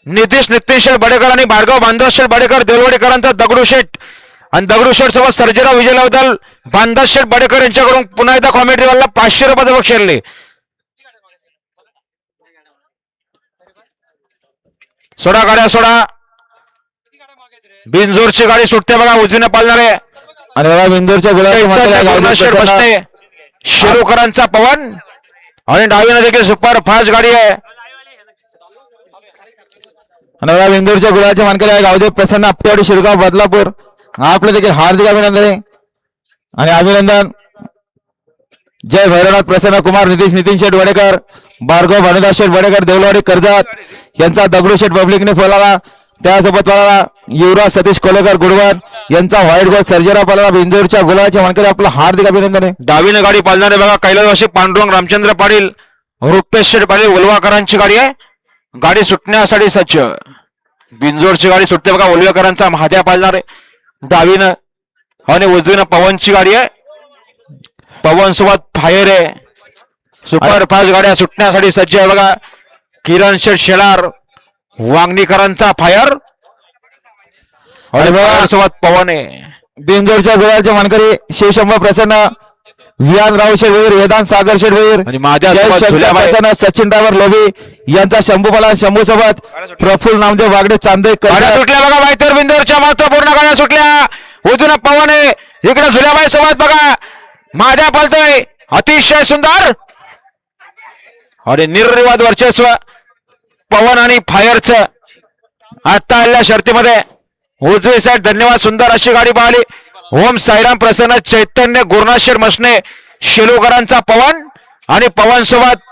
नितीश नितीन शेठ बडेकर आणि भार्गव बांधव शेठ बडेकर देववाडीकरांचा दगडूशेठ आणि दगडूशेठ सोबत सर्जेराव विजयलाबद्दल बांधा शेठ बडेकर यांच्याकडून पुन्हा एकदा कॉमेंट्रीवाला 500 रुपयाचं बक्षीस खेळले. सोडा गाड्या सोडा. बिनजोरची गाडी सुटते बघा उजवीने पालणारे आणि बघा बिंदूरच्या गुलाबी शेलूकरांचा पवन आणि डावीने देखील सुपर फास्ट गाडी आहे. आणि बघा बिंदूरच्या गुलाबाचे मानकरी आहे गावदेव प्रसन्न आपटेवाडी शिरगाव बदलापूर. आपलं देखील हार्दिक अभिनंदन आहे. आणि अभिनंदन जय भैरवनाथ प्रसन्न कुमार नितीश नितीन शेठ वडेकर भार्गव भानुदास शेठ वडेकर देवलवाडी कर्जत यांचा दगडूशेठ पब्लिकने फुलाला. त्यासोबत पळाला युवराज सतीश कोलेकर गुडवन यांचा व्हाईट गोल सर्जेराव पळाला. बिंदूरच्या गुलाबाचे मानकरी आपलं हार्दिक अभिनंदन आहे. डावीने गाडी पालणारे बघा कैलासवासी पांडुरंग रामचंद्र पाटील रुपेश शेठ पाटील उलवाकरांची गाडी आहे. गाडी सुटण्यासाठी सज्ज. बिंजोरची गाडी सुटते बघा उलवेकरांचा महाद्या पालणारे डावीनं आणि उजवीनं पवनची गाडी आहे. पवन सोबत फायर आहे. सुपर फास्ट गाड्या सुटण्यासाठी सज्ज आहे बघा. किरण शेठ शेलार वांगणीकरांचा फायर आणि बघा सोबत पवन आहे. बिंदूरच्या गुलाबाचे मानकरी शिवशंभर प्रसन्न विहान राव शेठवीर वेदांत सागर शेठवीर आणि माझ्या सचिन ड्रायव्हर लोभी यांचा शंभू पला शंभू सोबत प्रफुल्ल नामदेव वागडे चांदे गाड्या सुटल्या बघा. वायतर बिंदूरच्या महत्वपूर्ण गाड्या सुटल्या. उजून पवन आहे इकडे झुल्याबाई सोबत बघा माझ्या पलतोय अतिशय सुंदर आणि निर्विवाद वर्चस्व पवन आणि फायरचं आता आलेल्या शर्तीमध्ये उजवी साईड. धन्यवाद सुंदर अशी गाडी पाहिली. ओम साईराम प्रसन्न चैतन्य गुरुनाथ शेठ मसने शेलूकरांचा पवन आणि पवन सोबत